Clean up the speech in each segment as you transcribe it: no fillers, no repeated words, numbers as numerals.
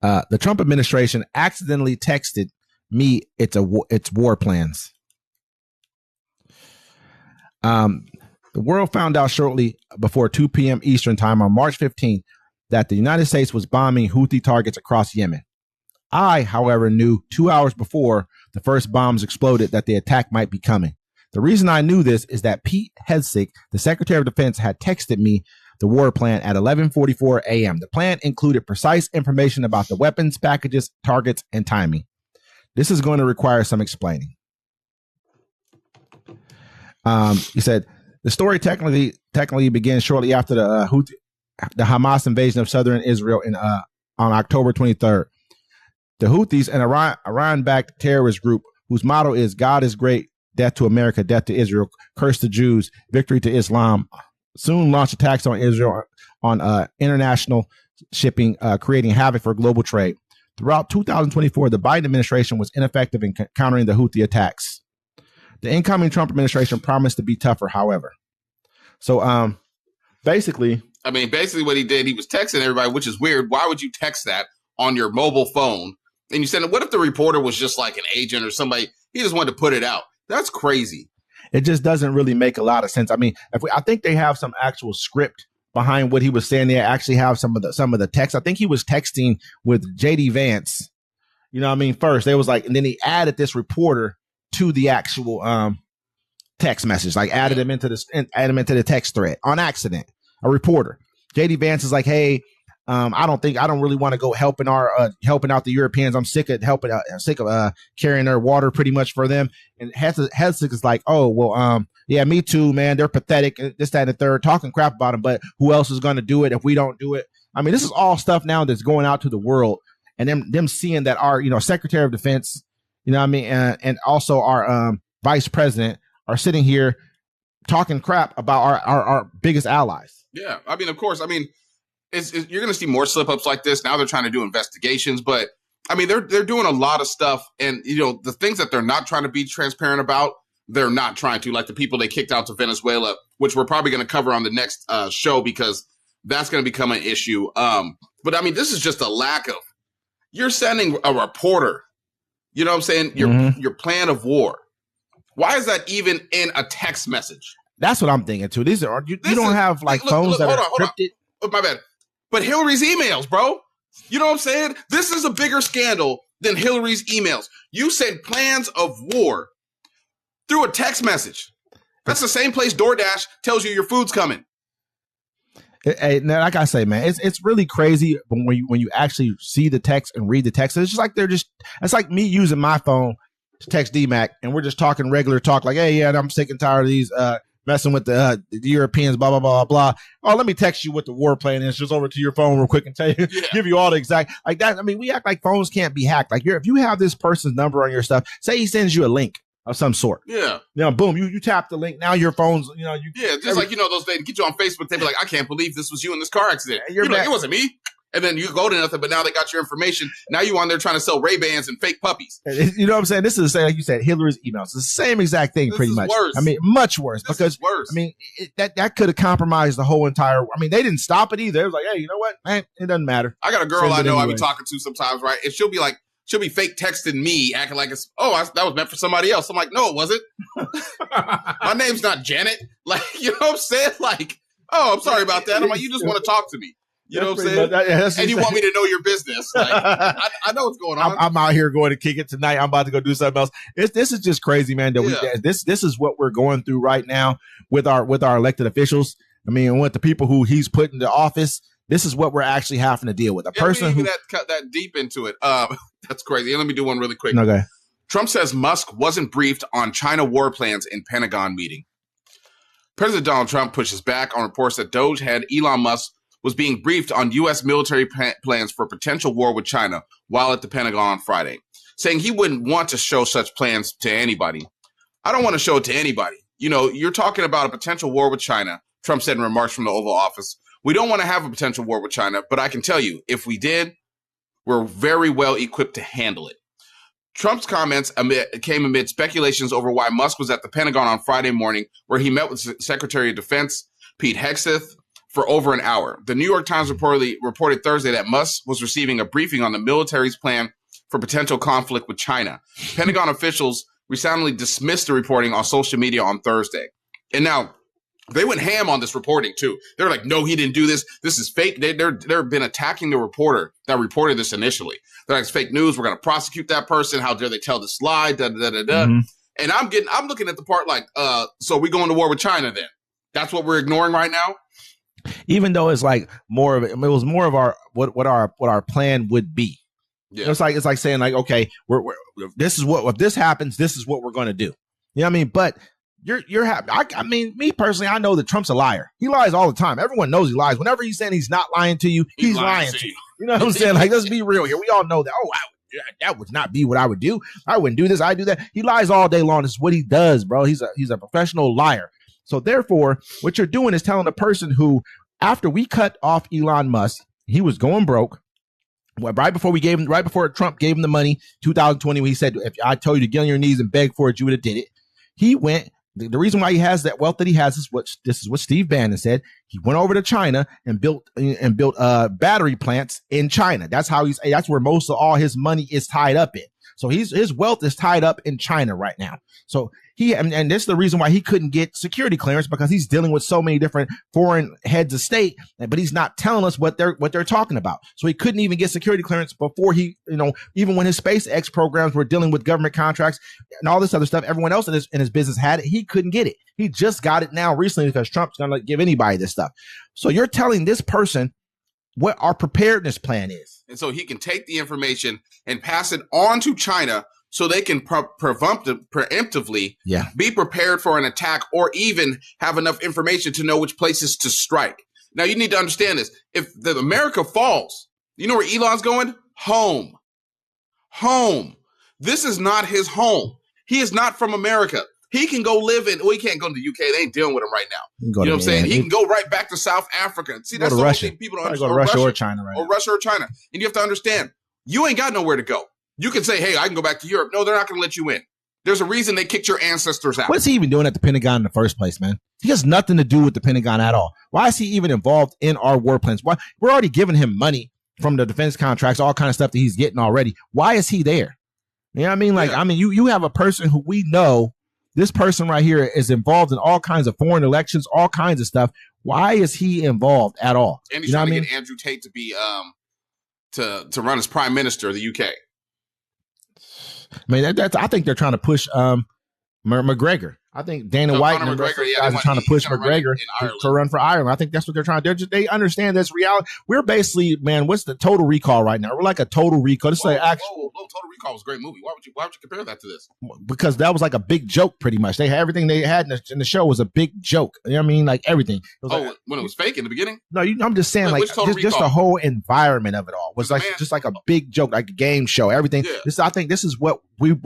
The Trump administration accidentally texted me it's war plans. The world found out shortly before 2 p.m. Eastern time on March 15th that the United States was bombing Houthi targets across Yemen. I, however, knew 2 hours before the first bombs exploded that the attack might be coming. The reason I knew this is that Pete Hegseth, the Secretary of Defense, had texted me the war plan at 11:44 a.m. The plan included precise information about the weapons, packages, targets, and timing. This is going to require some explaining. He said the story technically begins shortly after the Hamas invasion of southern Israel on October 23rd. The Houthis, an Iran-backed terrorist group whose motto is "God is great, death to America, death to Israel, curse to Jews, victory to Islam," soon launched attacks on Israel on international shipping, creating havoc for global trade. Throughout 2024, the Biden administration was ineffective in countering the Houthi attacks. The incoming Trump administration promised to be tougher, however. So, basically what he did, he was texting everybody, which is weird. Why would you text that on your mobile phone? And you said, what if the reporter was just like an agent or somebody? He just wanted to put it out. That's crazy. It just doesn't really make a lot of sense. I mean, I think they have some actual script behind what he was saying. They actually have some of the text. I think he was texting with JD Vance. You know what I mean? First, they was like, and then he added this reporter to the actual text message, like added him into the text thread on accident. A reporter. JD Vance is like, hey, I don't really want to go helping out the Europeans. I'm sick of carrying their water pretty much for them. And Hegseth is like, oh, well, yeah, me too, man. They're pathetic. This, that, and the third, talking crap about them. But who else is going to do it if we don't do it? I mean, this is all stuff now that's going out to the world, and them seeing that our, Secretary of Defense, you know what I mean, and also our Vice President are sitting here talking crap about our biggest allies. Yeah, I mean, of course, I mean. You're going to see more slip-ups like this. Now they're trying to do investigations, but I mean, they're doing a lot of stuff. And, the things that they're not trying to be transparent about, they're not trying to, like the people they kicked out to Venezuela, which we're probably going to cover on the next show because that's going to become an issue. But I mean, this is just a lack of, you're sending a reporter, you know what I'm saying? Your plan of war. Why is that even in a text message? That's what I'm thinking too. You don't have like phones that are encrypted. Oh, my bad. But Hillary's emails, bro. You know what I'm saying? This is a bigger scandal than Hillary's emails. You sent plans of war through a text message. That's the same place DoorDash tells you your food's coming. Hey, like I say, man, it's really crazy when you actually see the text and read the text. It's just like it's like me using my phone to text DMAC, and we're just talking regular talk, like, hey, yeah, I'm sick and tired of these messing with the Europeans, blah, blah, blah, blah. Oh, let me text you what the war plan is, just over to your phone real quick and tell you, give you all the exact, like that. I mean, we act like phones can't be hacked. Like if you have this person's number on your stuff, say he sends you a link of some sort. Yeah. Boom, you tap the link. Now your phone's, like, those they get you on Facebook. They'd be like, I can't believe this was you in this car accident. You're like, it wasn't me. And then you go to nothing, but now they got your information. Now you on there trying to sell Ray-Bans and fake puppies. You know what I'm saying? This is the same, like you said, Hillary's emails. It's the same exact thing, pretty much. Worse. I mean, much worse. This is worse. I mean, that could have compromised the whole entire. I mean, they didn't stop it either. It was like, hey, you know what, man, it doesn't matter. I got a girl I know I be talking to sometimes, right? And she'll be fake texting me, acting like it's, that was meant for somebody else. I'm like, no, it wasn't. My name's not Janet. Like, you know what I'm saying? Like, oh, I'm sorry about that. I'm like, you just want to talk to me. You know what I'm saying? And you want me to know your business. Like, I know what's going on. I'm out here going to kick it tonight. I'm about to go do something else. This is just crazy, man. This is what we're going through right now with our elected officials. I mean, with the people who he's put into office, this is what we're actually having to deal with. A person who cut that deep into it. That's crazy. And let me do one really quick. Okay. Trump says Musk wasn't briefed on China war plans in Pentagon meeting. President Donald Trump pushes back on reports that Doge head Elon Musk was being briefed on U.S. military plans for potential war with China while at the Pentagon on Friday, saying he wouldn't want to show such plans to anybody. I don't want to show it to anybody. You're talking about a potential war with China, Trump said in remarks from the Oval Office. We don't want to have a potential war with China, but I can tell you, if we did, we're very well equipped to handle it. Trump's comments came amid speculations over why Musk was at the Pentagon on Friday morning, where he met with Secretary of Defense Pete Hegseth, for over an hour. The New York Times reported Thursday that Musk was receiving a briefing on the military's plan for potential conflict with China. Pentagon officials resoundingly dismissed the reporting on social media on Thursday. And now they went ham on this reporting too. They're like, no, he didn't do this. This is fake. They've been attacking the reporter that reported this initially. They're like, it's fake news. We're going to prosecute that person. How dare they tell this lie? Da, da, da, da. Mm-hmm. And I'm looking at the part like, so we going to war with China then? That's what we're ignoring right now. Even though it's like more of it was more of our what our plan would be. Yeah. It's like saying like, okay, we're this is what if this happens, this is what we're going to do. You know what I mean? But you're happy. I mean, me personally, I know that Trump's a liar. He lies all the time. Everyone knows he lies. Whenever he's saying he's not lying to you, he's lying to you. You know what I'm saying? Like, let's be real here. We all know that. Oh, that would not be what I would do. I wouldn't do this. I do that. He lies all day long. It's what he does, bro. He's a professional liar. So therefore, what you're doing is telling the person who, after we cut off Elon Musk, he was going broke. Right before Trump gave him the money, 2020, when he said, if I told you to get on your knees and beg for it, you would have did it. He went. The reason why he has that wealth that he has is what Steve Bannon said. He went over to China and built battery plants in China. That's where most of all his money is tied up in. So his wealth is tied up in China right now. So and this is the reason why he couldn't get security clearance, because he's dealing with so many different foreign heads of state, but he's not telling us what they're talking about. So he couldn't even get security clearance before even when his SpaceX programs were dealing with government contracts and all this other stuff, everyone else in his business had it. He couldn't get it. He just got it now recently because Trump's going to give anybody this stuff. So you're telling this person what our preparedness plan is. And so he can take the information and pass it on to China so they can preemptively be prepared for an attack, or even have enough information to know which places to strike. Now, you need to understand this. If America falls, you know where Elon's going? Home. This is not his home. He is not from America. He can go live he can't go to the UK. They ain't dealing with him right now. You know what I'm saying? He can go right back to South Africa. See, that's the whole thing people don't understand. Go to Russia or China right now. Or Russia or China. And you have to understand, you ain't got nowhere to go. You can say, hey, I can go back to Europe. No, they're not going to let you in. There's a reason they kicked your ancestors out. What is he even doing at the Pentagon in the first place, man? He has nothing to do with the Pentagon at all. Why is he even involved in our war plans? Why? We're already giving him money from the defense contracts, all kind of stuff that he's getting already. Why is he there? You know what I mean? Like, you have a person who we know, this person right here is involved in all kinds of foreign elections, all kinds of stuff. Why is he involved at all? And he's trying to get Andrew Tate to be to run as prime minister of the UK. I mean, I think they're trying to push McGregor. I think Dana White and the rest of the guys are trying to push McGregor to run for Ireland. I think that's what they're trying to do. They understand this reality. We're basically, man, what's the Total Recall right now? We're like a Total Recall. This is like actual. Total Recall was a great movie. Why would you compare that to this? Because that was like a big joke, pretty much. They had everything they had in the show was a big joke. You know what I mean? Like everything. When it was fake in the beginning? No, I'm just saying, like just the whole environment of it all was like just like a big joke, like a game show. Everything. Yeah. I think this is what we're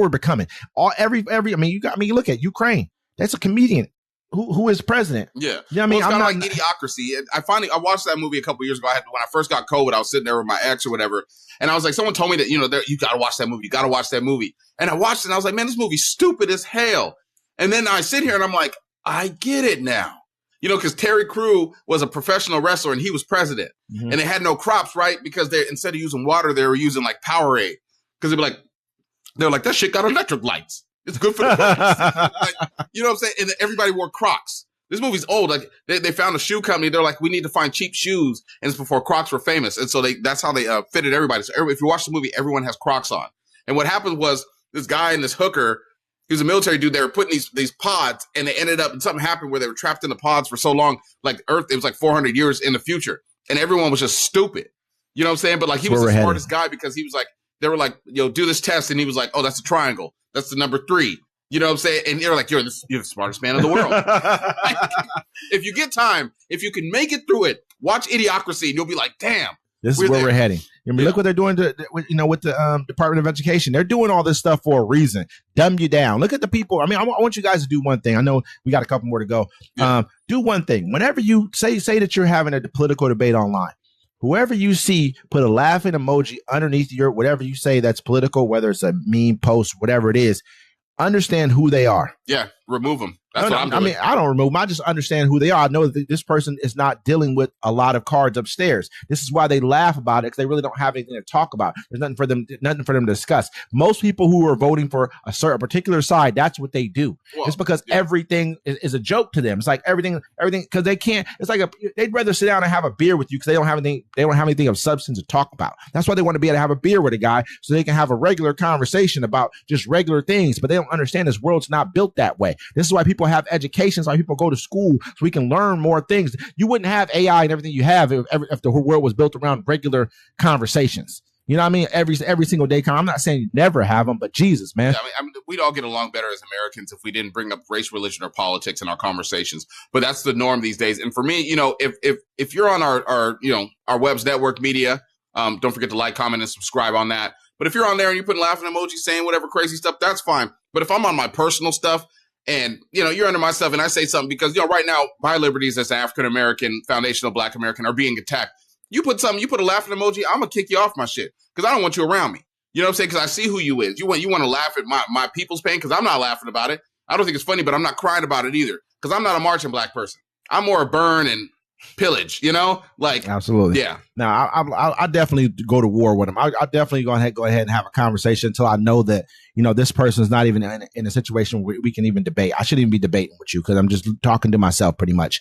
becoming. You look at Ukraine. That's a comedian who is president. Yeah. You know what I mean? It's kind of like Idiocracy. I watched that movie a couple years ago. When I first got COVID, I was sitting there with my ex or whatever. And I was like, someone told me that, you got to watch that movie. You got to watch that movie. And I watched it and I was like, man, this movie's stupid as hell. And then I sit here and I'm like, I get it now. Because Terry Crew was a professional wrestler and he was president. Mm-hmm. And they had no crops, right? Because instead of using water, they were using like Powerade. Because they're like, that shit got electric lights. It's good for the birds. You know what I'm saying? And everybody wore Crocs. This movie's old. Like they found a shoe company. They're like, we need to find cheap shoes. And it's before Crocs were famous. And so that's how they fitted everybody. So if you watch the movie, everyone has Crocs on. And what happened was this guy and this hooker, he was a military dude. They were putting these pods, and they ended up, and something happened where they were trapped in the pods for so long, like Earth, it was like 400 years in the future. And everyone was just stupid. You know what I'm saying? But like he was the smartest guy because he was like, they were like, do this test. And he was like, oh, that's a triangle. That's the number 3. You know what I'm saying? And they're like, you're the smartest man in the world. If you get time, if you can make it through it, watch Idiocracy and you'll be like, damn. This is where we're heading. Look what they're doing with the Department of Education. They're doing all this stuff for a reason. Dumb you down. Look at the people. I want you guys to do one thing. I know we got a couple more to go. Yeah. Do one thing. Whenever you say that you're having a political debate online, whoever you see, put a laughing emoji underneath your whatever you say that's political, whether it's a meme post, whatever it is. Understand who they are. Yeah, remove them. That's what I'm doing. I mean, I don't remove them. I just understand who they are. I know that this person is not dealing with a lot of cards upstairs. This is why they laugh about it, because they really don't have anything to talk about. There's nothing for them to discuss. Most people who are voting for a particular side, that's what they do. Well, it's because everything is a joke to them. It's like everything, because they can't. It's like they'd rather sit down and have a beer with you because they don't have anything. They don't have anything of substance to talk about. That's why they want to be able to have a beer with a guy so they can have a regular conversation about just regular things. But they don't understand this world's not built that way. This is why people have education. It's why people go to school so we can learn more things. You wouldn't have AI and everything you have if the whole world was built around regular conversations. You know what I mean? Every single day. I'm not saying you never have them, but Jesus, man. Yeah, I mean, we'd all get along better as Americans if we didn't bring up race, religion, or politics in our conversations. But that's the norm these days. And for me, if you're on our web's network media, don't forget to like, comment, and subscribe on that. But if you're on there and you're putting laughing emojis, saying whatever crazy stuff, that's fine. But if I'm on my personal stuff and, you're under my stuff and I say something because, right now, my liberties as an African-American, foundational Black American are being attacked. You put a laughing emoji, I'm going to kick you off my shit because I don't want you around me. You know what I'm saying? Because I see who you is. You want to laugh at my people's pain because I'm not laughing about it. I don't think it's funny, but I'm not crying about it either because I'm not a marching Black person. I'm more a burn and pillage, like absolutely. Yeah. Now I definitely go to war with him. I definitely go ahead and have a conversation until I know that this person is not even in a situation where we can even debate. I shouldn't even be debating with you because I'm just talking to myself pretty much.